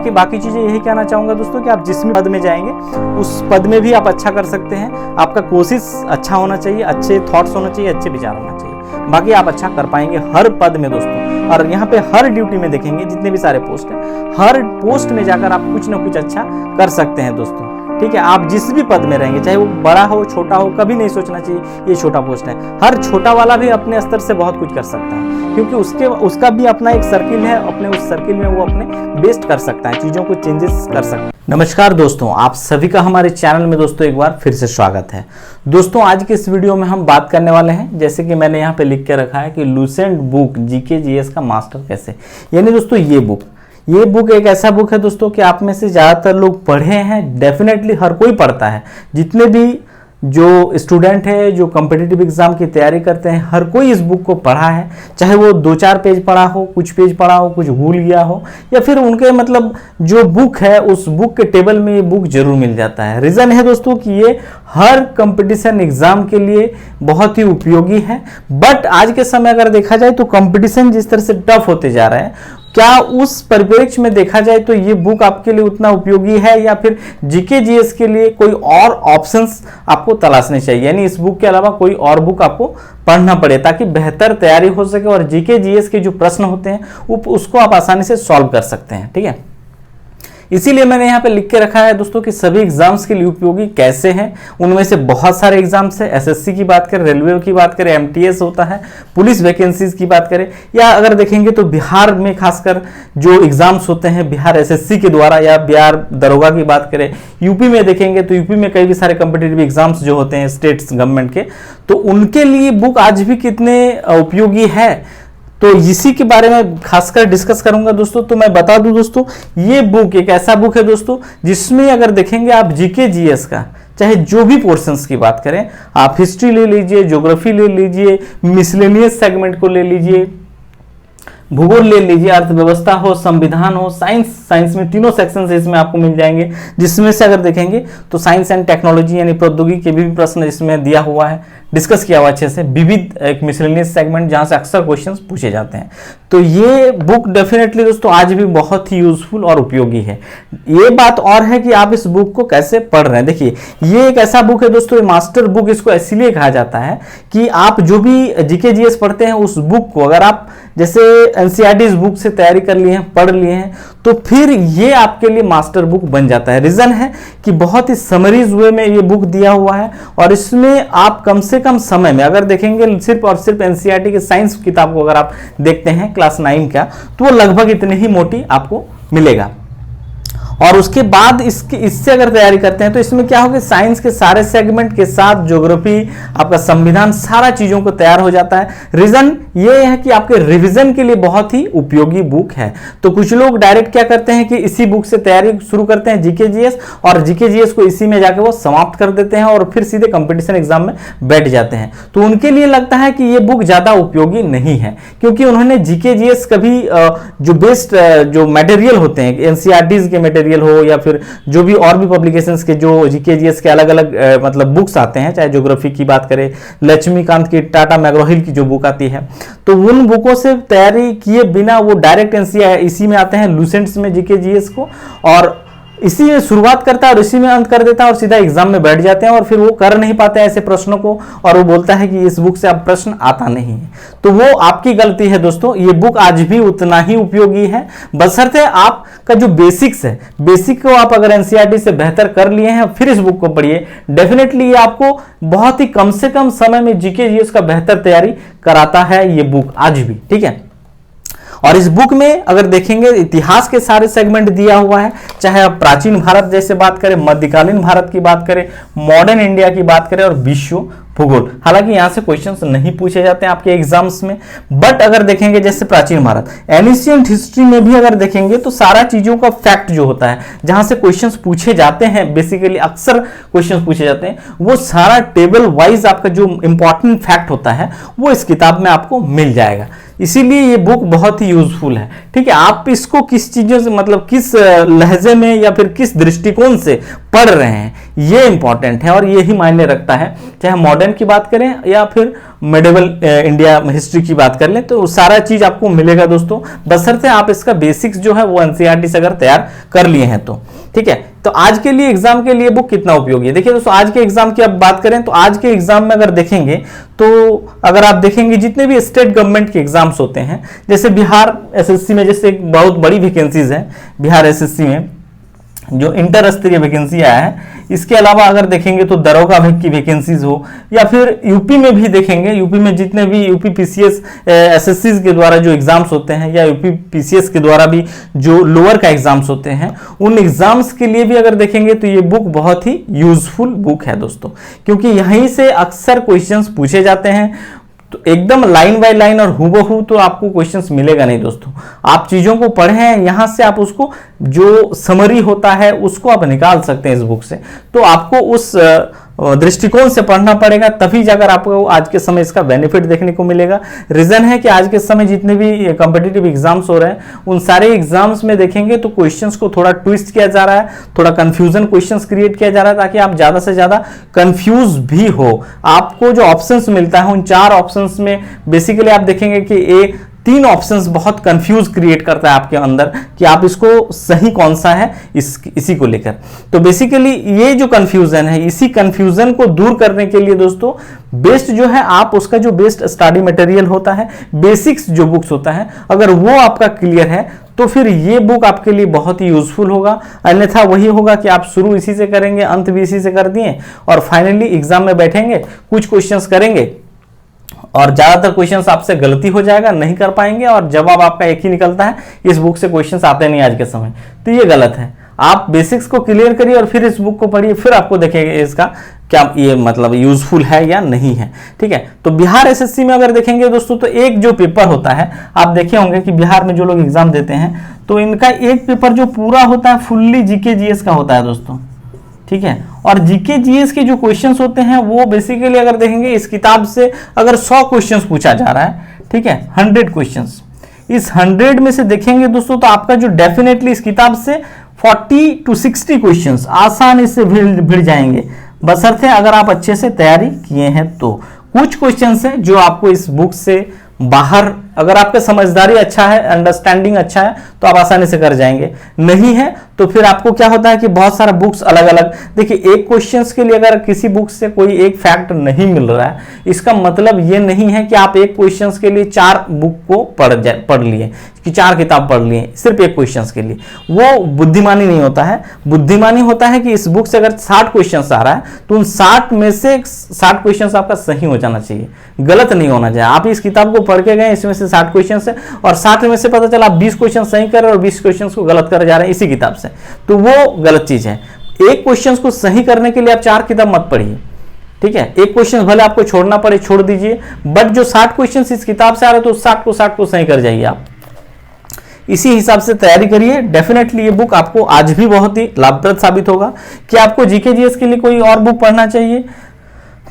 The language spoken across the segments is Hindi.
कि बाकी चीज़ें यही कहना चाहूँगा दोस्तों कि आप जिस भी पद में जाएंगे उस पद में भी आप अच्छा कर सकते हैं। आपका कोशिश अच्छा होना चाहिए, अच्छे थॉट्स होना चाहिए, अच्छे विचार होना चाहिए, बाकी आप अच्छा कर पाएंगे हर पद में दोस्तों। और यहाँ पे हर ड्यूटी में देखेंगे जितने भी सारे पोस्ट हैं, हर पोस्ट में जाकर आप कुछ ना कुछ अच्छा कर सकते हैं दोस्तों। ठीक है, आप जिस भी पद में रहेंगे, चाहे वो बड़ा हो छोटा हो, कभी नहीं सोचना चाहिए ये छोटा पोस्ट है। हर छोटा वाला भी अपने स्तर से बहुत कुछ कर सकता है, क्योंकि उसका भी अपना एक सर्किल है, अपने उस सर्किल में वो अपने बेस्ट कर सकता है, चीज़ों को चेंजेस कर सकता है। नमस्कार दोस्तों, आप सभी का हमारे चैनल में दोस्तों एक बार फिर से स्वागत है। दोस्तों आज के इस वीडियो में हम बात करने वाले हैं, जैसे कि मैंने यहाँ पे लिख के रखा है कि लुसेंट बुक जीके जीएस का मास्टर कैसे, यानी दोस्तों ये बुक एक ऐसा बुक है दोस्तों कि आप में से ज़्यादातर लोग पढ़े हैं, डेफिनेटली हर कोई पढ़ता है। जितने भी जो स्टूडेंट है जो कॉम्पिटिटिव एग्जाम की तैयारी करते हैं, हर कोई इस बुक को पढ़ा है, चाहे वो 2-4 पेज पढ़ा हो, कुछ पेज पढ़ा हो, कुछ भूल गया हो, या फिर उनके मतलब जो बुक है उस बुक के टेबल में ये बुक जरूर मिल जाता है। रीज़न है दोस्तों कि ये हर कंपटीशन एग्जाम के लिए बहुत ही उपयोगी है। बट आज के समय अगर देखा जाए तो कंपटीशन जिस तरह से टफ होते जा रहा है, क्या उस परिप्रेक्ष्य में देखा जाए तो ये बुक आपके लिए उतना उपयोगी है, या फिर जीके जीएस के लिए कोई और ऑप्शंस आपको तलाशने चाहिए, यानी इस बुक के अलावा कोई और बुक आपको पढ़ना पड़े ताकि बेहतर तैयारी हो सके और जीके जीएस के जो प्रश्न होते हैं उसको आप आसानी से सॉल्व कर सकते हैं। ठीक है, इसीलिए मैंने यहाँ पे लिख के रखा है दोस्तों कि सभी एग्जाम्स के लिए उपयोगी कैसे हैं। उनमें से बहुत सारे एग्जाम्स है, एसएससी की बात करें, रेलवे की बात करें, एमटीएस होता है, पुलिस वैकेंसीज की बात करें, या अगर देखेंगे तो बिहार में खासकर जो एग्जाम्स होते हैं बिहार एसएससी के द्वारा, या बिहार दरोगा की बात करें, यूपी में देखेंगे तो यूपी में कई भी सारे कॉम्पिटिटिव एग्जाम्स जो होते हैं स्टेट्स गवर्नमेंट के, तो उनके लिए बुक आज भी कितने उपयोगी है, तो इसी के बारे में खासकर डिस्कस करूंगा दोस्तों। तो मैं बता दूं दोस्तों, ये बुक एक ऐसा बुक है दोस्तों जिसमें अगर देखेंगे आप जीके जीएस का चाहे जो भी पोर्शंस की बात करें, आप हिस्ट्री ले लीजिए, ज्योग्राफी ले लीजिए, मिसलेनियस सेगमेंट को ले लीजिए, भूगोल ले लीजिए, अर्थव्यवस्था हो, संविधान हो, साइंस में तीनों सेक्शन इसमें आपको मिल जाएंगे, जिसमें से अगर देखेंगे तो साइंस एंड टेक्नोलॉजी यानी प्रौद्योगिकी के भी प्रश्न इसमें दिया हुआ है, डिस्कस किया हुआ अच्छे से, विविध एक मिसलेनियस सेगमेंट जहां से अक्सर क्वेश्चंस पूछे जाते हैं। तो ये बुक डेफिनेटली दोस्तों आज भी बहुत ही यूजफुल और उपयोगी है। ये बात और है कि आप इस बुक को कैसे पढ़ रहे हैं। देखिए ये एक ऐसा बुक है दोस्तों, ये मास्टर बुक इसको इसलिए कहा जाता है कि आप जो भी जीके जीएस पढ़ते हैं उस बुक को अगर आप जैसे एनसीईआरटी इस बुक से तैयारी कर लिए हैं, पढ़ लिए हैं, तो फिर ये आपके लिए मास्टर बुक बन जाता है। रीजन है कि बहुत ही समरीज वे में ये बुक दिया हुआ है और इसमें आप कम से कम समय में अगर देखेंगे सिर्फ और सिर्फ एनसीईआरटी के साइंस किताब को अगर आप देखते हैं क्लास 9 का, तो वो लगभग इतनी ही मोटी आपको मिलेगा। और उसके बाद इससे अगर तैयारी करते हैं तो इसमें क्या होगा, साइंस के सारे सेगमेंट के साथ ज्योग्राफी, आपका संविधान, सारा चीजों को तैयार हो जाता है। रीजन ये है कि आपके रिवीजन के लिए बहुत ही उपयोगी बुक है। तो कुछ लोग डायरेक्ट क्या करते हैं कि इसी बुक से तैयारी शुरू करते हैं जीके जीएस, और जीके जीएस को इसी में जाके वो समाप्त कर देते हैं और फिर सीधे कंपटीशन एग्जाम में बैठ जाते हैं। तो उनके लिए लगता है कि ये बुक ज्यादा उपयोगी नहीं है, क्योंकि उन्होंने जीके जीएस कभी जो बेस्ट जो मटेरियल होते हैं एनसीईआरटी के मटेरियल हो या फिर जो भी और भी पब्लिकेशंस के जो जीके जीएस के अलग अलग मतलब बुक्स आते हैं, चाहे ज्योग्राफी की बात करें, लक्ष्मीकांत की, टाटा मैग्रो-हिल की जो बुक आती है, तो उन बुकों से तैयारी किए बिना वो डायरेक्ट एनसीईआरटी इसी में आते हैं लुसेंट्स में जीके जीएस को, और इसी में शुरुआत करता है और इसी में अंत कर देता है और सीधा एग्जाम में बैठ जाते हैं और फिर वो कर नहीं पाते हैं ऐसे प्रश्नों को, और वो बोलता है कि इस बुक से अब प्रश्न आता नहीं है। तो वो आपकी गलती है दोस्तों। ये बुक आज भी उतना ही उपयोगी है, बशर्ते आपका जो बेसिक्स है, बेसिक को आप अगर एनसीईआरटी से बेहतर कर लिए हैं फिर इस बुक को पढ़िए। डेफिनेटली ये आपको बहुत ही कम से कम समय में जीके जीएस का बेहतर तैयारी कराता है ये बुक आज भी। ठीक है, और इस बुक में अगर देखेंगे इतिहास के सारे सेगमेंट दिया हुआ है, चाहे आप प्राचीन भारत जैसे बात करें, मध्यकालीन भारत की बात करें, मॉडर्न इंडिया की बात करें और विश्व भूगोल। हालांकि यहां से क्वेश्चंस नहीं पूछे जाते हैं आपके एग्जाम्स में, बट अगर देखेंगे जैसे प्राचीन भारत, एनिशियंट हिस्ट्री में भी अगर देखेंगे तो सारा चीजों का फैक्ट जो होता है जहां से क्वेश्चंस पूछे जाते हैं, बेसिकली अक्सर क्वेश्चंस पूछे जाते हैं, वो सारा टेबल वाइज आपका जो इंपॉर्टेंट फैक्ट होता है वो इस किताब में आपको मिल जाएगा। इसीलिए ये बुक बहुत ही यूजफुल है। ठीक है, आप इसको किस चीजों से मतलब किस लहजे में या फिर किस दृष्टिकोण से पढ़ रहे हैं, ये इंपॉर्टेंट है और यही मायने रखता है। चाहे मॉडर्न की बात करें या फिर मेडिवल इंडिया हिस्ट्री की बात कर लें, तो सारा चीज आपको मिलेगा दोस्तों, बशर्ते आप इसका बेसिक्स जो है वो एनसीईआरटी से अगर तैयार कर लिए हैं तो। ठीक है, तो आज के लिए एग्जाम के लिए बुक कितना उपयोगी है, देखिए दोस्तों, आज के एग्जाम की अब बात करें तो आज के एग्जाम में अगर देखेंगे तो अगर आप देखेंगे जितने भी स्टेट गवर्नमेंट के एग्जाम्स होते हैं, जैसे बिहार एसएससी में जैसे एक बहुत बड़ी वैकेंसीज है बिहार एसएससी में, जो इंटर स्तरीय वैकेंसी आया है, इसके अलावा अगर देखेंगे तो दरोगा की वैकेंसीज हो, या फिर यूपी में भी देखेंगे, यूपी में जितने भी यूपी पीसीएस एसएससी के द्वारा जो एग्जाम्स होते हैं या यूपी पीसीएस के द्वारा भी जो लोअर का एग्जाम्स होते हैं, उन एग्जाम्स के लिए भी अगर देखेंगे तो ये बुक बहुत ही यूजफुल बुक है दोस्तों, क्योंकि यहीं से अक्सर क्वेश्चंस पूछे जाते हैं। तो एकदम लाइन बाय लाइन और हूबहू तो आपको क्वेश्चंस मिलेगा नहीं दोस्तों, आप चीजों को पढ़ें, यहां से आप उसको जो समरी होता है उसको आप निकाल सकते हैं इस बुक से। तो आपको उस दृष्टिकोण से पढ़ना पड़ेगा, तभी जाकर आपको आज के समय इसका बेनिफिट देखने को मिलेगा। रीजन है कि आज के समय जितने भी कॉम्पिटिटिव एग्जाम्स हो रहे हैं, उन सारे एग्जाम्स में देखेंगे तो क्वेश्चंस को थोड़ा ट्विस्ट किया जा रहा है, थोड़ा कंफ्यूजन क्वेश्चंस क्रिएट किया जा रहा है, ताकि आप ज्यादा से ज्यादा कंफ्यूज भी हो। आपको जो ऑप्शंस मिलता है उन 4 ऑप्शंस में बेसिकली आप देखेंगे कि 3 ऑप्शंस बहुत कंफ्यूज क्रिएट करता है आपके अंदर कि आप इसको सही कौन सा है इसी को लेकर। तो बेसिकली ये जो कंफ्यूजन है, इसी कंफ्यूजन को दूर करने के लिए दोस्तों बेस्ट जो है, आप उसका जो बेस्ट स्टडी मटेरियल होता है, बेसिक्स जो बुक्स होता है, अगर वो आपका क्लियर है तो फिर ये बुक आपके लिए बहुत ही यूजफुल होगा। अन्यथा वही होगा कि आप शुरू इसी से करेंगे, अंत भी इसी से कर दिए और फाइनली एग्जाम में बैठेंगे, कुछ क्वेश्चंस करेंगे और ज्यादातर क्वेश्चंस आपसे गलती हो जाएगा, नहीं कर पाएंगे और जवाब आपका एक ही निकलता है, इस बुक से क्वेश्चंस आते नहीं आज के समय। तो ये गलत है, आप बेसिक्स को क्लियर करिए और फिर इस बुक को पढ़िए, फिर आपको देखेंगे इसका क्या ये मतलब यूजफुल है या नहीं है। ठीक है, तो बिहार एसएससी में अगर देखेंगे दोस्तों तो एक जो पेपर होता है, आप देखे होंगे कि बिहार में जो लोग एग्जाम देते हैं तो इनका एक पेपर जो पूरा होता है फुल्ली जीके जीएस का होता है दोस्तों। ठीक है, और जीके जीएस के जो क्वेश्चंस होते हैं वो बेसिकली अगर देखेंगे इस किताब से अगर 100 क्वेश्चंस पूछा जा रहा है, ठीक है, 100 क्वेश्चंस, इस 100 में से देखेंगे दोस्तों तो आपका जो डेफिनेटली इस किताब से 40 to 60 क्वेश्चंस आसानी से भिड़ जाएंगे, बशर्ते अगर आप अच्छे से तैयारी किए हैं तो। कुछ क्वेश्चंस है जो आपको इस बुक से बाहर, अगर आपका समझदारी अच्छा है, अंडरस्टैंडिंग अच्छा है तो आप आसानी से कर जाएंगे, नहीं है तो फिर आपको क्या होता है कि बहुत सारा बुक्स अलग अलग, देखिए एक क्वेश्चंस के लिए अगर किसी बुक से कोई एक फैक्ट नहीं मिल रहा है, इसका मतलब ये नहीं है कि आप एक क्वेश्चंस के लिए 4 बुक को पढ़ लिए कि 4 किताब पढ़ लिए सिर्फ एक क्वेश्चंस के लिए, वो बुद्धिमानी नहीं होता है। बुद्धिमानी होता है कि इस बुक से अगर 60 क्वेश्चंस आ रहा है तो उन 60 में से 60 क्वेश्चंस आपका सही हो जाना चाहिए, गलत नहीं होना चाहिए। आप इस किताब को पढ़ के गए, इसमें से 60 क्वेश्चंस है और 60 में से पता चला आप 20 क्वेश्चन सही कर रहे हैं और 20 क्वेश्चंस को गलत कर जा रहे हैं इसी किताब से, तो वो गलत चीज है। एक क्वेश्चंस को सही करने के लिए आप 4 किताब मत पढ़िए, ठीक है, एक क्वेश्चन भले आपको छोड़ना पड़े छोड़ दीजिए, बट जो 60 क्वेश्चंस इस किताब से आ रहे हैं तो 60 को सही कर जाइए आप, इसी हिसाब से तैयारी करिए। डेफिनेटली ये बुक आपको आज भी बहुत ही लाभप्रद साबित होगा। कि आपको जीके जीएस के लिए कोई और बुक पढ़ना चाहिए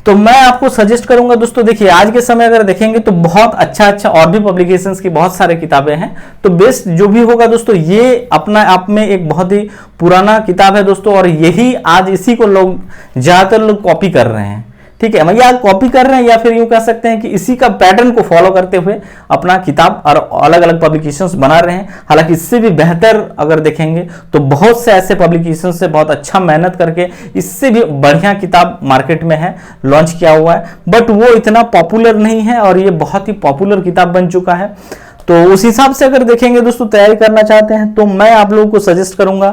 तो मैं आपको सजेस्ट करूंगा दोस्तों, देखिए आज के समय अगर देखेंगे तो बहुत अच्छा और भी पब्लिकेशंस की बहुत सारे किताबें हैं, तो बेस्ट जो भी होगा दोस्तों ये अपना आप में एक बहुत ही पुराना किताब है दोस्तों, और यही आज इसी को लोग ज्यादातर लोग कॉपी कर रहे हैं। ठीक है, या कॉपी कर रहे हैं या फिर यूं कह सकते हैं कि इसी का पैटर्न को फॉलो करते हुए अपना किताब और अलग अलग पब्लिकेशंस बना रहे हैं। हालांकि इससे भी बेहतर अगर देखेंगे तो बहुत से ऐसे पब्लिकेशंस से बहुत अच्छा मेहनत करके इससे भी बढ़िया किताब मार्केट में है, लॉन्च किया हुआ है, बट वो इतना पॉपुलर नहीं है और ये बहुत ही पॉपुलर किताब बन चुका है। तो उस हिसाब से अगर देखेंगे दोस्तों तैयारी करना चाहते हैं तो मैं आप लोगों को सजेस्ट करूंगा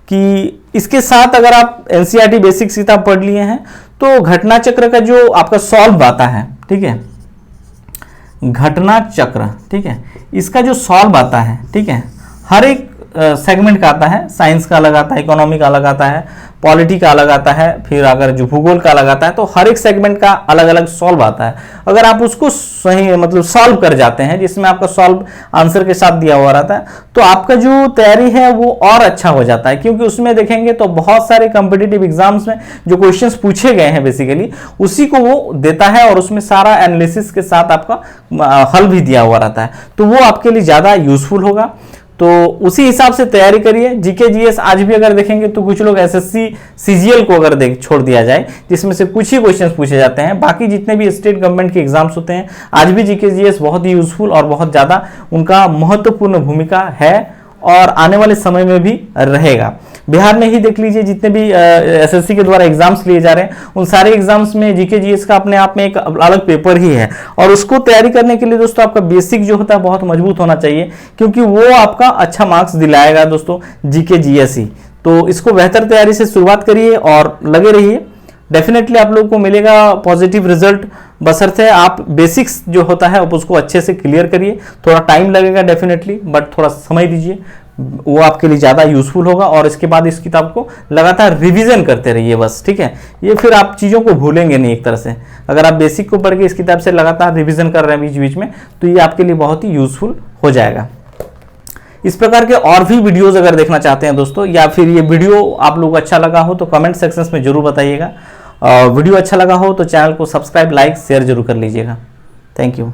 कि इसके साथ अगर आप एनसीईआरटी बेसिक्स किताब पढ़ लिए हैं तो घटना चक्र का जो आपका सॉल्व आता है, ठीक है, घटना चक्र, ठीक है, इसका जो सॉल्व आता है, ठीक है, हर एक सेगमेंट का आता है, साइंस का अलग आता है, इकोनॉमी का अलग आता है, पॉलिटी का अलग आता है, फिर अगर जो भूगोल का अलग आता है, तो हर एक सेगमेंट का अलग अलग सॉल्व आता है। अगर आप उसको सही मतलब सॉल्व कर जाते हैं, जिसमें आपका सॉल्व आंसर के साथ दिया हुआ रहता है, तो आपका जो तैयारी है वो और अच्छा हो जाता है, क्योंकि उसमें देखेंगे तो बहुत सारे कॉम्पिटिटिव एग्जाम्स में जो क्वेश्चंस पूछे गए हैं बेसिकली उसी को वो देता है और उसमें सारा एनालिसिस के साथ आपका हल भी दिया हुआ रहता है, तो वो आपके लिए ज्यादा यूजफुल होगा। तो उसी हिसाब से तैयारी करिए। जीके जीएस आज भी अगर देखेंगे तो कुछ लोग एसएससी सीजीएल को अगर छोड़ दिया जाए, जिसमें से कुछ ही क्वेश्चंस पूछे जाते हैं, बाकी जितने भी स्टेट गवर्नमेंट के एग्जाम्स होते हैं आज भी जीके जीएस बहुत ही यूजफुल और बहुत ज़्यादा उनका महत्वपूर्ण भूमिका है और आने वाले समय में भी रहेगा। बिहार में ही देख लीजिए, जितने भी एसएससी के द्वारा एग्जाम्स लिए जा रहे हैं उन सारे एग्जाम्स में जीके जीएस का अपने आप में एक अलग पेपर ही है। और उसको तैयारी करने के लिए दोस्तों आपका बेसिक जो होता है बहुत मजबूत होना चाहिए, क्योंकि वो आपका अच्छा मार्क्स दिलाएगा दोस्तों जीके जीएस ही। तो इसको बेहतर तैयारी से शुरुआत करिए और लगे रहिए, डेफिनेटली आप लोगों को मिलेगा पॉजिटिव रिजल्ट, बशर्ते आप बेसिक्स जो होता है उसको अच्छे से क्लियर करिए। थोड़ा टाइम लगेगा डेफिनेटली, बट थोड़ा समय दीजिए, वो आपके लिए ज़्यादा यूजफुल होगा। और इसके बाद इस किताब को लगातार रिवीजन करते रहिए बस, ठीक है। ये फिर आप चीज़ों को भूलेंगे नहीं एक तरह से। अगर आप बेसिक को पढ़ के इस किताब से लगातार रिवीजन कर रहे हैं बीच बीच में, तो ये आपके लिए बहुत ही यूजफुल हो जाएगा। इस प्रकार के और भी वीडियोस अगर देखना चाहते हैं दोस्तों, या फिर ये वीडियो आप लोग अच्छा लगा हो तो कमेंट सेक्शंस में जरूर बताइएगा। वीडियो अच्छा लगा हो तो चैनल को सब्सक्राइब, लाइक, शेयर जरूर कर लीजिएगा। Thank you.